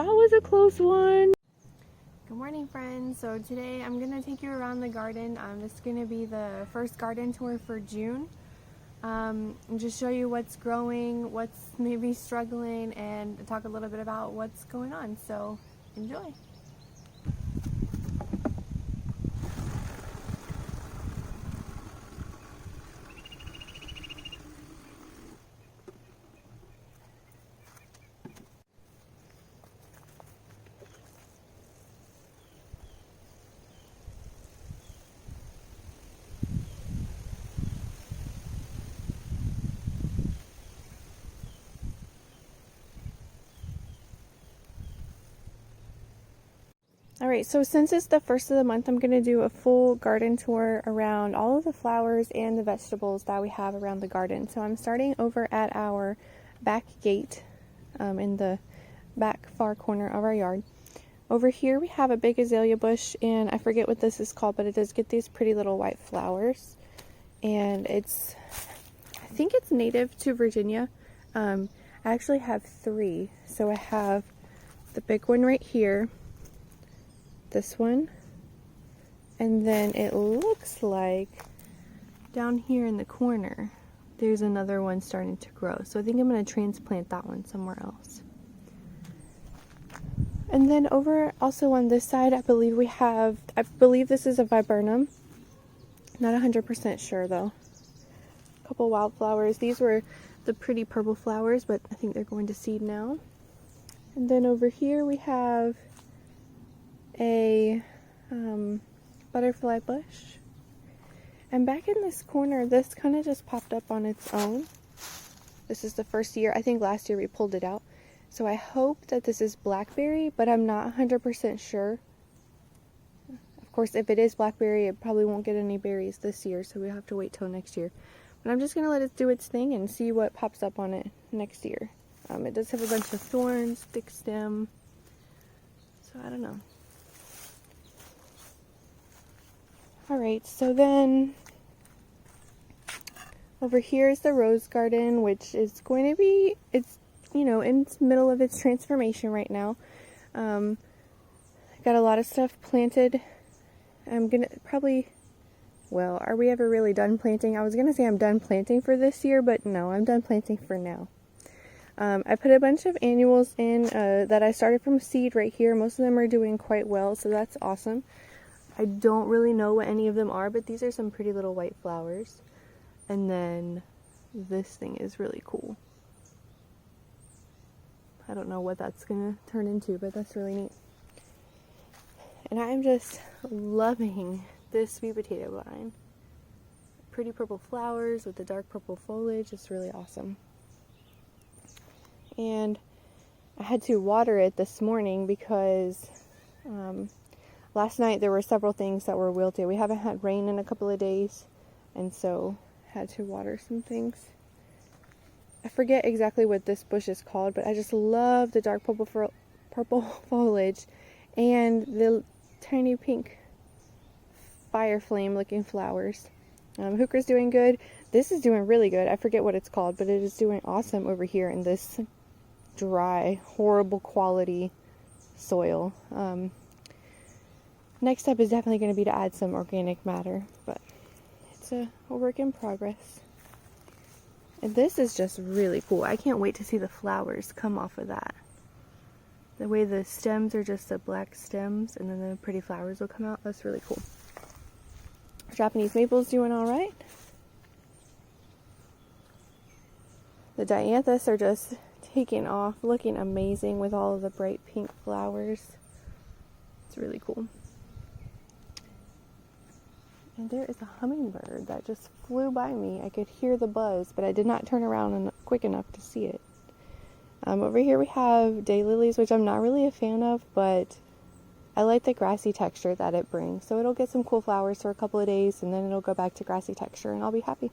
that was a close one. Good morning, friends. So today I'm going to take you around the garden. This is going to be the first garden tour for June. And just show you what's growing, what's maybe struggling, and talk a little bit about what's going on. So enjoy. Alright, so since it's the first of the month, I'm going to do a full garden tour around all of the flowers and the vegetables that we have around the garden. So I'm starting over at our back gate in the back far corner of our yard. Over here we have a big azalea bush, and I forget what this is called, but it does get these pretty little white flowers. And I think it's native to Virginia. I actually have 3. So I have the big one right here, this one, and then it looks like down here in the corner there's another one starting to grow, so I think I'm going to transplant that one somewhere else. And then over also on this side, I believe this is a viburnum, not 100% sure though. A couple wildflowers. These were the pretty purple flowers, but I think they're going to seed now. And then over here we have a butterfly bush, and back in this corner this kind of just popped up on its own. This is the first year. I think last year we pulled it out, so I hope that this is blackberry, but I'm not 100% sure. Of course, if it is blackberry, it probably won't get any berries this year, so we have to wait till next year. But I'm just gonna let it do its thing and see what pops up on it next year. It does have a bunch of thorns, thick stem, so I don't know. Alright, so then over here is the rose garden, which is going to be, it's, you know, in the middle of its transformation right now. Got a lot of stuff planted. I'm gonna probably, well, are we ever really done planting? I was gonna say I'm done planting for this year, but no, I'm done planting for now. I put a bunch of annuals in that I started from seed right here. Most of them are doing quite well, so that's awesome. I don't really know what any of them are, but these are some pretty little white flowers. And then this thing is really cool. I don't know what that's going to turn into, but that's really neat. And I am just loving this sweet potato vine. Pretty purple flowers with the dark purple foliage. It's really awesome. And I had to water it this morning because last night there were several things that were wilted. We haven't had rain in a couple of days, and so had to water some things. I forget exactly what this bush is called, but I just love the dark purple foliage and the tiny pink fire flame looking flowers. Hooker's doing good. This is doing really good. I forget what it's called, but it is doing awesome over here in this dry, horrible quality soil. Next step is definitely going to be to add some organic matter, but it's a work in progress. And this is just really cool. I can't wait to see the flowers come off of that. The way the stems are just the black stems, and then the pretty flowers will come out. That's really cool. Japanese maple's doing alright. The Dianthus are just taking off, looking amazing with all of the bright pink flowers. It's really cool. And there is a hummingbird that just flew by me. I could hear the buzz, but I did not turn around quick enough to see it. Over here we have daylilies, which I'm not really a fan of, but I like the grassy texture that it brings. So it'll get some cool flowers for a couple of days, and then it'll go back to grassy texture, and I'll be happy.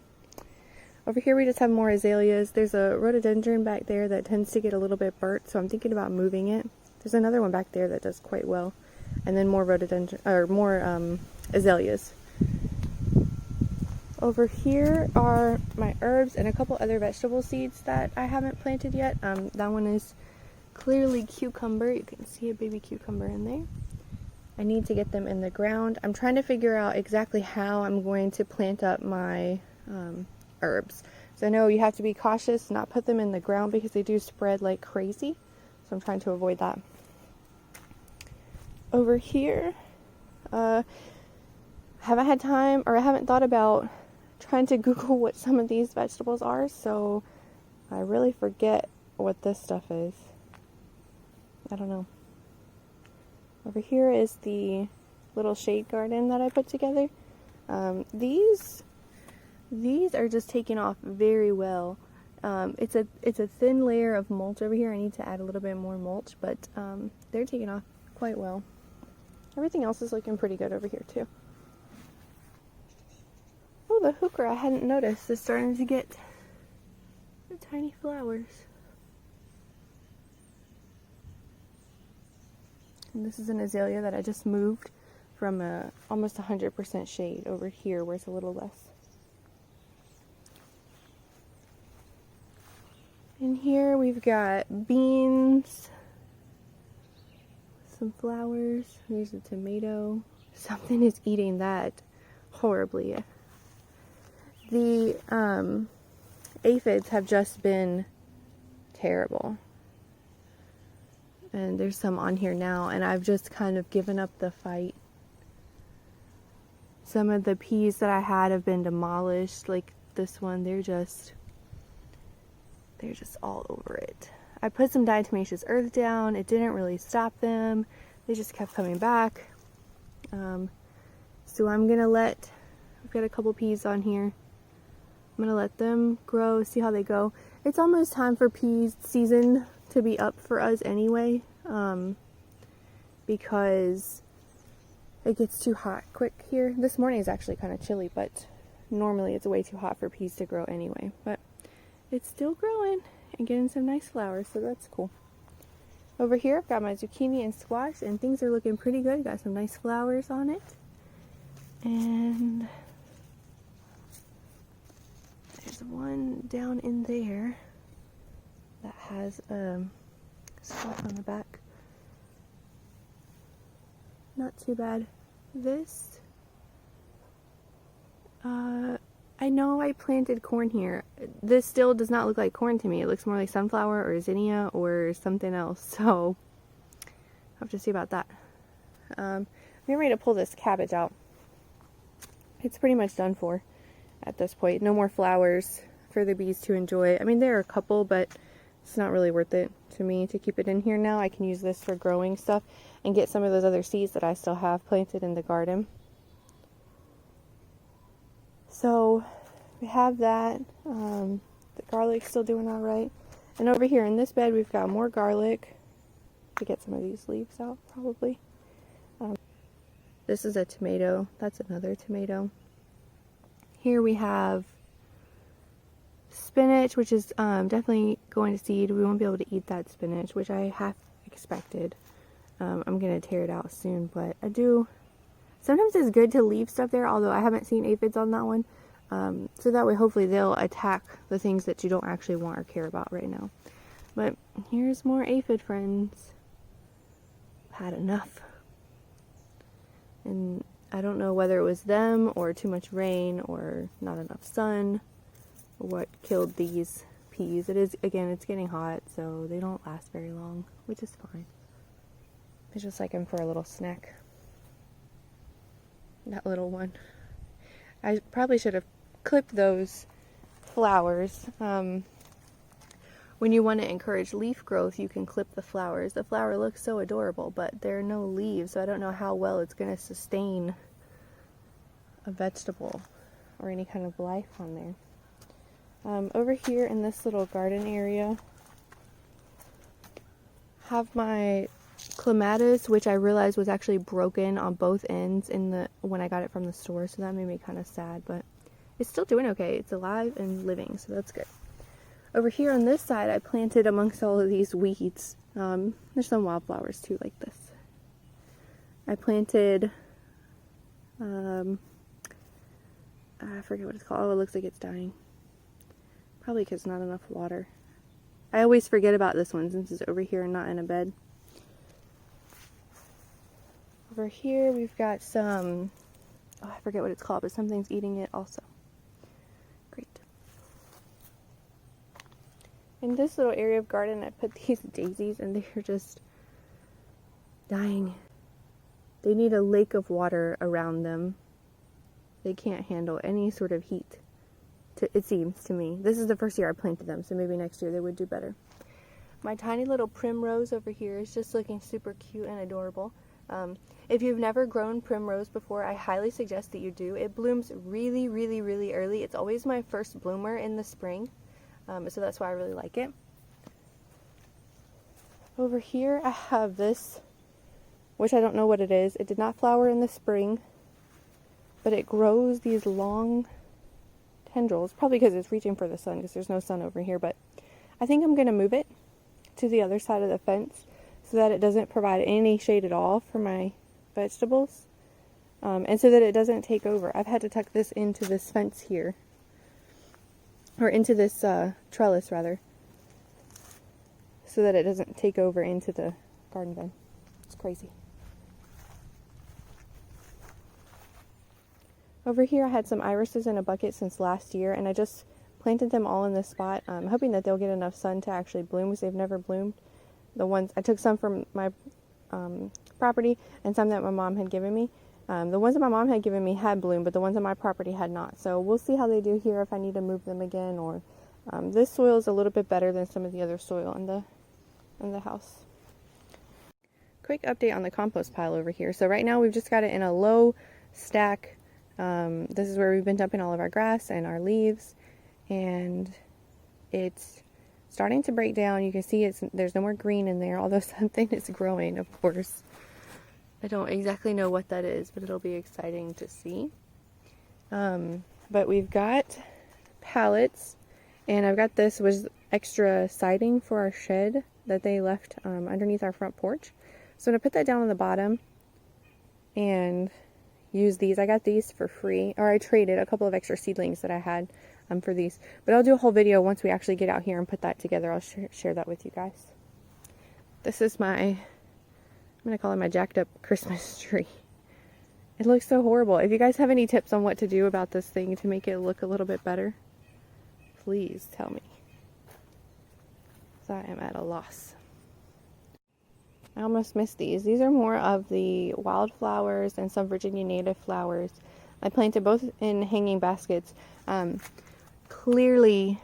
Over here we just have more azaleas. There's a rhododendron back there that tends to get a little bit burnt, so I'm thinking about moving it. There's another one back there that does quite well. And then more rhododendron, or more azaleas. Over here are my herbs and a couple other vegetable seeds that I haven't planted yet. That one is clearly cucumber. You can see a baby cucumber in there. I need to get them in the ground. I'm trying to figure out exactly how I'm going to plant up my herbs. So I know you have to be cautious, not put them in the ground because they do spread like crazy. So I'm trying to avoid that. Over here, haven't had time, or I haven't thought about trying to Google what some of these vegetables are, so I really forget what this stuff is. I don't know. Over here is the little shade garden that I put together. These are just taking off very well. It's a thin layer of mulch over here. I need to add a little bit more mulch, but they're taking off quite well. Everything else is looking pretty good over here too. Oh, the hooker I hadn't noticed is starting to get the tiny flowers. And this is an azalea that I just moved from almost 100% shade over here where it's a little less. In here we've got beans, some flowers. There's a tomato. Something is eating that horribly. The aphids have just been terrible. And there's some on here now, and I've just kind of given up the fight. Some of the peas that I had have been demolished, like this one. They're just all over it. I put some diatomaceous earth down. It didn't really stop them. They just kept coming back. So I'm gonna I've got a couple peas on here. I'm gonna let them grow, see how they go. It's almost time for pea season to be up for us anyway, because it gets too hot quick here. This morning is actually kind of chilly, but normally it's way too hot for peas to grow anyway. But it's still growing and getting some nice flowers, so that's cool. Over here I've got my zucchini and squash, and things are looking pretty good. Got some nice flowers on it. And there's one down in there that has stuff on the back. Not too bad. This, I know I planted corn here. This still does not look like corn to me. It looks more like sunflower or zinnia or something else. So I'll have to see about that. I'm getting ready to pull this cabbage out. It's pretty much done for at this point. No more flowers for the bees to enjoy. I mean, there are a couple, but it's not really worth it to me to keep it in here now. I can use this for growing stuff and get some of those other seeds that I still have planted in the garden. So we have that. The garlic's still doing all right. And over here in this bed, we've got more garlic. To get some of these leaves out, probably. This is a tomato. That's another tomato. Here we have spinach, which is definitely going to seed. We won't be able to eat that spinach, which I half expected. I'm going to tear it out soon, but I do. Sometimes it's good to leave stuff there, although I haven't seen aphids on that one. So that way, hopefully, they'll attack the things that you don't actually want or care about right now. But here's more aphid friends. Had enough. And I don't know whether it was them or too much rain or not enough sun or what killed these peas. It is, again, it's getting hot, so they don't last very long, which is fine. I just like them for a little snack. That little one. I probably should have clipped those flowers. When you want to encourage leaf growth, you can clip the flowers. The flower looks so adorable, but there are no leaves, so I don't know how well it's going to sustain a vegetable or any kind of life on there. Over here in this little garden area, have my Clematis, which I realized was actually broken on both ends when I got it from the store, so that made me kind of sad, but it's still doing okay. It's alive and living, so that's good. Over here on this side, I planted amongst all of these weeds. There's some wildflowers too, like this. I planted, I forget what it's called. Oh, it looks like it's dying. Probably because not enough water. I always forget about this one since it's over here and not in a bed. Over here we've got some, oh, I forget what it's called, but something's eating it also. Great. In this little area of garden, I put these daisies and they're just dying. They need a lake of water around them. They can't handle any sort of heat, it seems to me. This is the first year I planted them, so maybe next year they would do better. My tiny little primrose over here is just looking super cute and adorable. If you've never grown primrose before, I highly suggest that you do. It blooms really, really, really early. It's always my first bloomer in the spring, so that's why I really like it. Over here I have this, which I don't know what it is. It did not flower in the spring, but it grows these long tendrils, probably because it's reaching for the sun, because there's no sun over here, but I think I'm going to move it to the other side of the fence so that it doesn't provide any shade at all for my vegetables, and so that it doesn't take over. I've had to tuck this into this fence here, or into this trellis rather, so that it doesn't take over into the garden bed. It's crazy. Over here I had some irises in a bucket since last year, and I just planted them all in this spot, hoping that they'll get enough sun to actually bloom, because they've never bloomed. The ones I took some from my property and some that my mom had given me. The ones that my mom had given me had bloomed, but the ones on my property had not. So we'll see how they do here, if I need to move them again, or this soil is a little bit better than some of the other soil in the house. Quick update on the compost pile over here. So right now we've just got it in a low stack. This is where we've been dumping all of our grass and our leaves, and it's starting to break down. You can see there's no more green in there, although something is growing, of course. I don't exactly know what that is, but it'll be exciting to see. But we've got pallets, and I've got this was extra siding for our shed that they left underneath our front porch. So I'm going to put that down on the bottom and use these. I got these for free, or I traded a couple of extra seedlings that I had for these. But I'll do a whole video once we actually get out here and put that together. I'll share that with you guys. This is I'm going to call it my jacked up Christmas tree. It looks so horrible. If you guys have any tips on what to do about this thing to make it look a little bit better, please tell me. So I am at a loss. I almost missed these. These are more of the wildflowers and some Virginia native flowers. I planted both in hanging baskets. Clearly,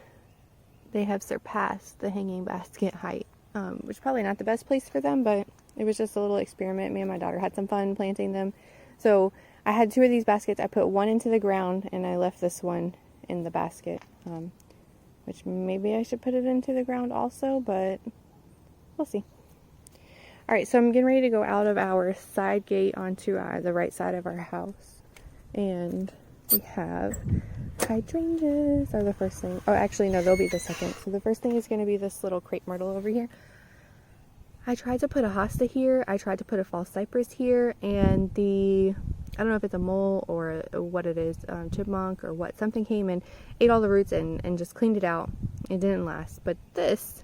they have surpassed the hanging basket height, which is probably not the best place for them, but it was just a little experiment. Me and my daughter had some fun planting them. So I had 2 of these baskets. I put one into the ground, and I left this one in the basket, which maybe I should put it into the ground also, but we'll see. Alright, so I'm getting ready to go out of our side gate onto the right side of our house. And we have hydrangeas are the first thing. Oh, actually, no, they'll be the second. So the first thing is going to be this little Crape Myrtle over here. I tried to put a hosta here. I tried to put a false cypress here. And I don't know if it's a mole or what it is, chipmunk or what. Something came and ate all the roots and just cleaned it out. It didn't last. But this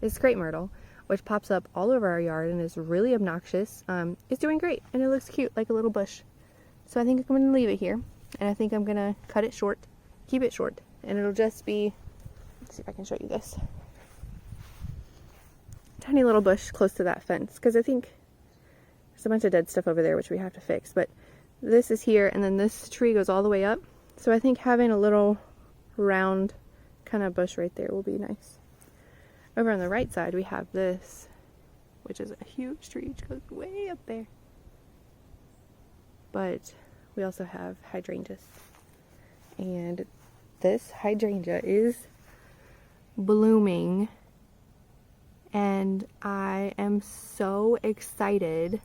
is Crape Myrtle, which pops up all over our yard and is really obnoxious. It's doing great, and it looks cute like a little bush. So I think I'm going to leave it here, and I think I'm going to cut it short, keep it short, and it'll just be, let's see if I can show you this. Tiny little bush close to that fence, because I think there's a bunch of dead stuff over there which we have to fix. But this is here, and then this tree goes all the way up. So I think having a little round kind of bush right there will be nice. Over on the right side, we have this, which is a huge tree, which goes way up there. But we also have hydrangeas. And this hydrangea is blooming. And I am so excited.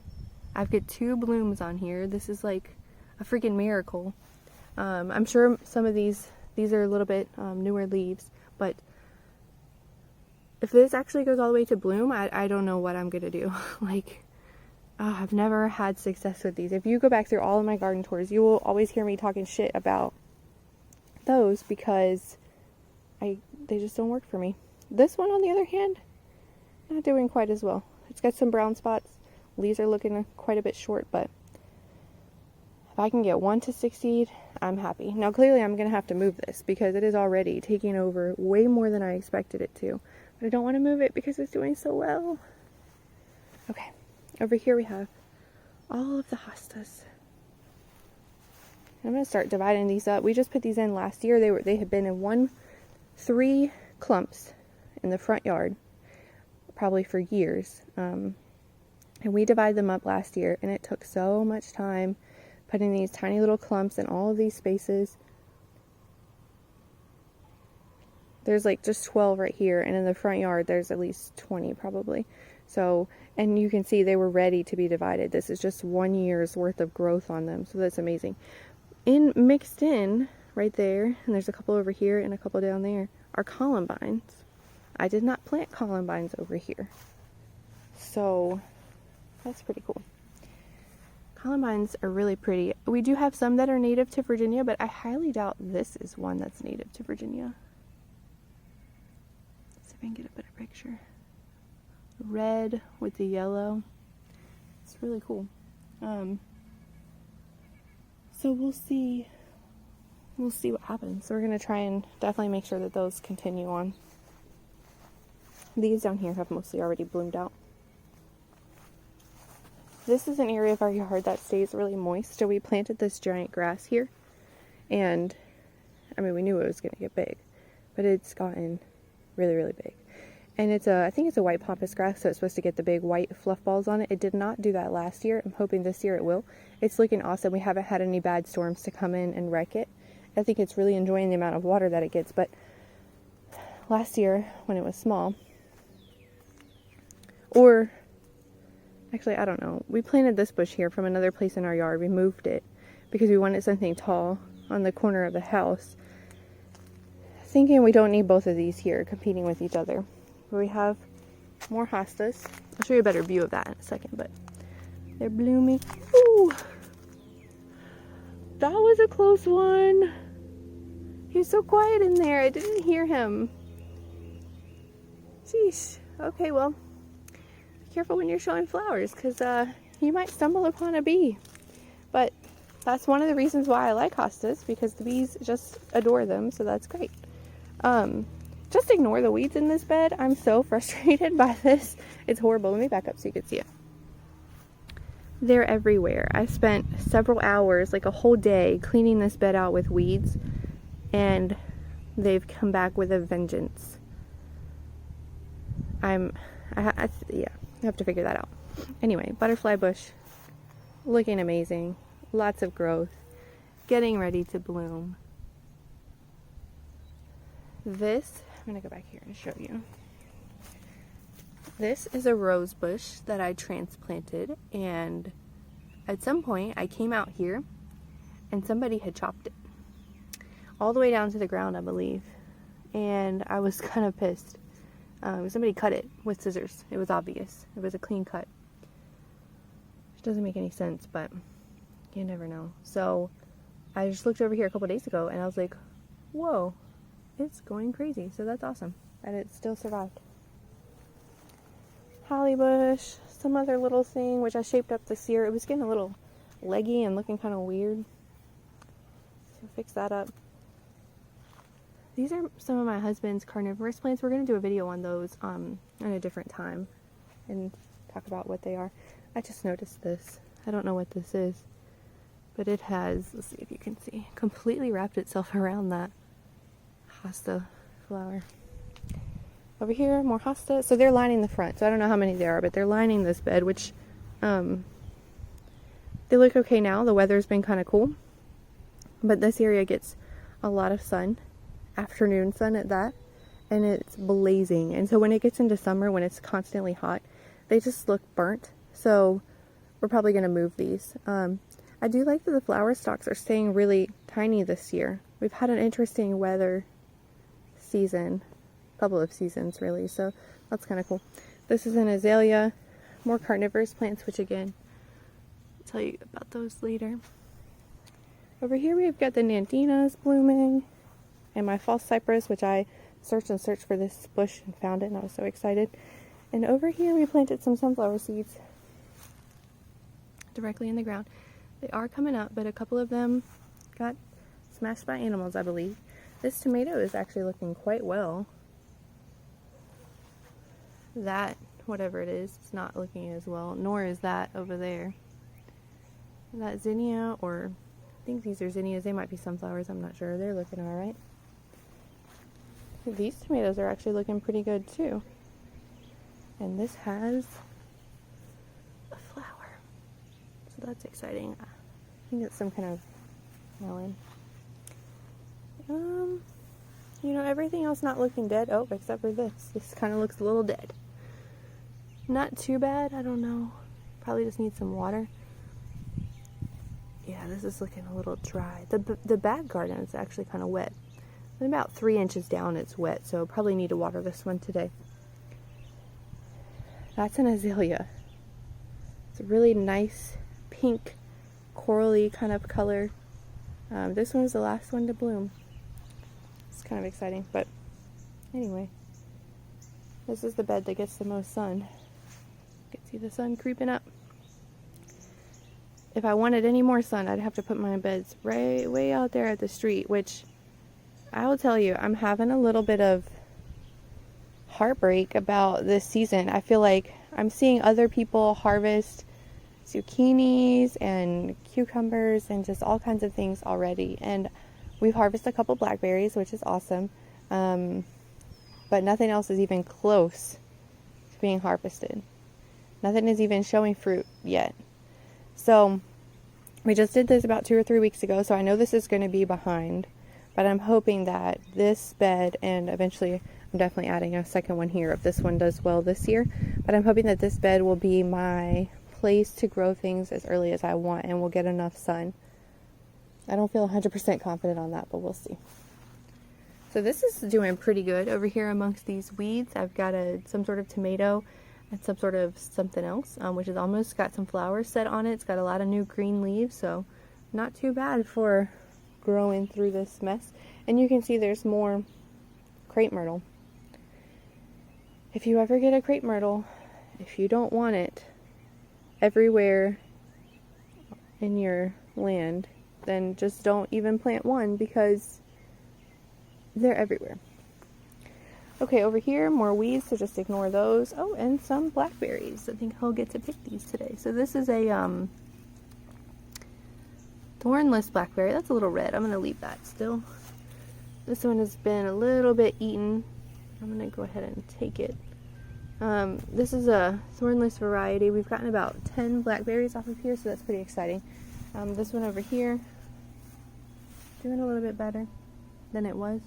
I've got 2 blooms on here. This is like a freaking miracle. I'm sure some of these are a little bit newer leaves, but if this actually goes all the way to bloom, I don't know what I'm gonna do. Like, I've never had success with these. If you go back through all of my garden tours, you will always hear me talking shit about those because they just don't work for me. This one, on the other hand, not doing quite as well. It's got some brown spots. Leaves are looking quite a bit short, but if I can get one to succeed, I'm happy. Now, clearly I'm going to have to move this because it is already taking over way more than I expected it to. But I don't want to move it because it's doing so well. Okay, over here we have all of the hostas. I'm going to start dividing these up. We just put these in last year. They had been in 3 clumps in the front yard, probably for years. And we divided them up last year, and it took so much time putting these tiny little clumps in all of these spaces. There's like just 12 right here, and in the front yard there's at least 20 probably. So, and you can see they were ready to be divided. This is just 1 year's worth of growth on them, so that's amazing. Mixed in right there, and there's a couple over here and a couple down there, are columbines. I did not plant columbines over here, so that's pretty cool. Columbines are really pretty. We do have some that are native to Virginia, but I highly doubt this is one that's native to Virginia. Let's see if I can get a better picture. Red with the yellow. It's really cool. So we'll see what happens. So we're going to try and definitely make sure that those continue on. These down here have mostly already bloomed out. This is an area of our yard that stays really moist. So we planted this giant grass here. And, I mean, we knew it was going to get big. But it's gotten really, really big. And I think it's a white pampas grass, so it's supposed to get the big white fluff balls on it. It did not do that last year. I'm hoping this year it will. It's looking awesome. We haven't had any bad storms to come in and wreck it. I think it's really enjoying the amount of water that it gets. But last year, when it was small, or actually, I don't know. We planted this bush here from another place in our yard. We moved it because we wanted something tall on the corner of the house. Thinking we don't need both of these here competing with each other. We have more hostas. I'll show you a better view of that in a second, but they're blooming. Ooh, that was a close one. He was so quiet in there. I didn't hear him. Sheesh. Okay, well, be careful when you're showing flowers because you might stumble upon a bee. But that's one of the reasons why I like hostas, because the bees just adore them, so that's great. Just ignore the weeds in this bed. I'm so frustrated by this. It's horrible. Let me back up so you can see it. They're everywhere. I spent several hours, like a whole day, cleaning this bed out with weeds, and they've come back with a vengeance. Yeah, I have to figure that out. Anyway, butterfly bush, looking amazing. Lots of growth, getting ready to bloom. This, I'm going to go back here and show you. This is a rose bush that I transplanted, and at some point I came out here and somebody had chopped it all the way down to the ground, I believe, and I was kind of pissed. Somebody cut it with scissors. It was obvious. It was a clean cut, which doesn't make any sense, but you never know. So I just looked over here a couple days ago and I was like, whoa, it's going crazy. So that's awesome that it still survived. Holly bush, some other little thing which I shaped up this year. It was getting a little leggy and looking kind of weird, so fix that up. These are some of my husband's carnivorous plants. We're going to do a video on those at a different time and talk about what they are. I just noticed this. I don't know what this is, but it has, let's see if you can see, completely wrapped itself around that hosta flower. Over here, more hosta. So they're lining the front. So I don't know how many there are, but they're lining this bed, which they look okay now. The weather's been kind of cool, but this area gets a lot of sun, afternoon sun at that, and it's blazing. And so when it gets into summer, when it's constantly hot, they just look burnt. So we're probably going to move these. I do like that the flower stalks are staying really tiny this year. We've had an interesting weather season, couple of seasons really, so that's kind of cool. This is an azalea, more carnivorous plants, which again, I'll tell you about those later. Over here we've got the Dianthus blooming, and my false cypress, which I searched for this bush and found it, and I was so excited. And over here we planted some sunflower seeds directly in the ground. They are coming up, but a couple of them got smashed by animals, I believe. This tomato is actually looking quite well. That, whatever it is, it's not looking as well, nor is that over there. That zinnia, or I think these are zinnias, they might be sunflowers, I'm not sure. They're looking alright. These tomatoes are actually looking pretty good too. And this has a flower, so that's exciting. I think it's some kind of melon. You know, everything else not looking dead. Oh, except for this. This kind of looks a little dead. Not too bad, I don't know. Probably just needs some water. Yeah, this is looking a little dry. The back garden is actually kind of wet. And about 3 inches down it's wet, so probably need to water this one today. That's an azalea. It's a really nice pink, corally kind of color. This one was the last one to bloom. It's kind of exciting, but anyway. This is the bed that gets the most sun. You can see the sun creeping up. If I wanted any more sun, I'd have to put my beds right way out there at the street, which I will tell you, I'm having a little bit of heartbreak about this season. I feel like I'm seeing other people harvest zucchinis and cucumbers and just all kinds of things already. And we've harvested a couple blackberries, which is awesome. But nothing else is even close to being harvested. Nothing is even showing fruit yet. So we just did this about 2 or 3 weeks ago, so I know this is going to be behind. But I'm hoping that this bed, and eventually I'm definitely adding a second one here if this one does well this year, but I'm hoping that this bed will be my place to grow things as early as I want and will get enough sun. I don't feel 100% confident on that, but we'll see. So this is doing pretty good over here amongst these weeds. I've got some sort of tomato and some sort of something else, which has almost got some flowers set on it. It's got a lot of new green leaves, so not too bad for growing through this mess. And you can see there's more Crape Myrtle. If you ever get a Crape Myrtle, if you don't want it everywhere in your land, then just don't even plant one, because they're everywhere. Okay, over here, more weeds, so just ignore those. Oh, and some blackberries. I think I'll get to pick these today. So this is a thornless blackberry. That's a little red. I'm going to leave that still. This one has been a little bit eaten. I'm going to go ahead and take it. This is a thornless variety. We've gotten about 10 blackberries off of here, so that's pretty exciting. This one over here, doing a little bit better than it was.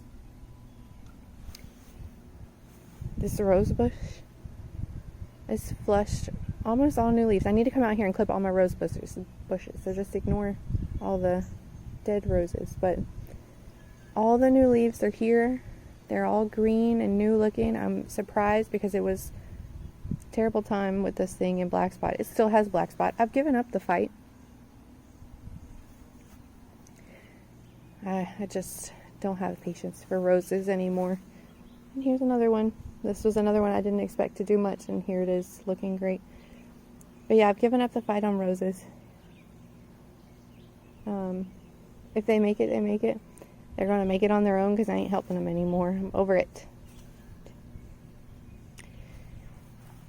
This rose bush is flushed, almost all new leaves. I need to come out here and clip all my rose bushes, so just ignore all the dead roses. But all the new leaves are here. They're all green and new looking. I'm surprised because it was a terrible time with this thing in black spot. It still has black spot. I've given up the fight. I just don't have patience for roses anymore. And here's another one. This was another one I didn't expect to do much, and here it is looking great. But yeah, I've given up the fight on roses. If they make it, they make it. They're going to make it on their own because I ain't helping them anymore. I'm over it.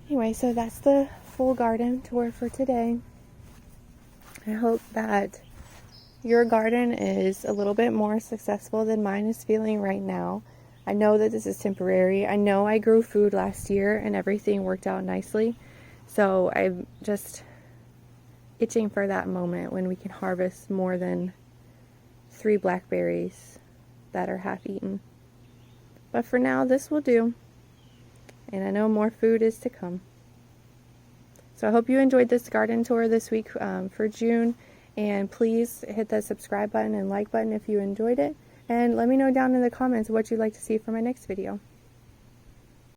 Anyway, so that's the full garden tour for today. I hope that your garden is a little bit more successful than mine is feeling right now. I know that this is temporary. I know I grew food last year and everything worked out nicely. So I'm just itching for that moment when we can harvest more than 3 blackberries that are half eaten. But for now, this will do. And I know more food is to come. So I hope you enjoyed this garden tour this week for June. And please hit that subscribe button and like button if you enjoyed it. And let me know down in the comments what you'd like to see for my next video.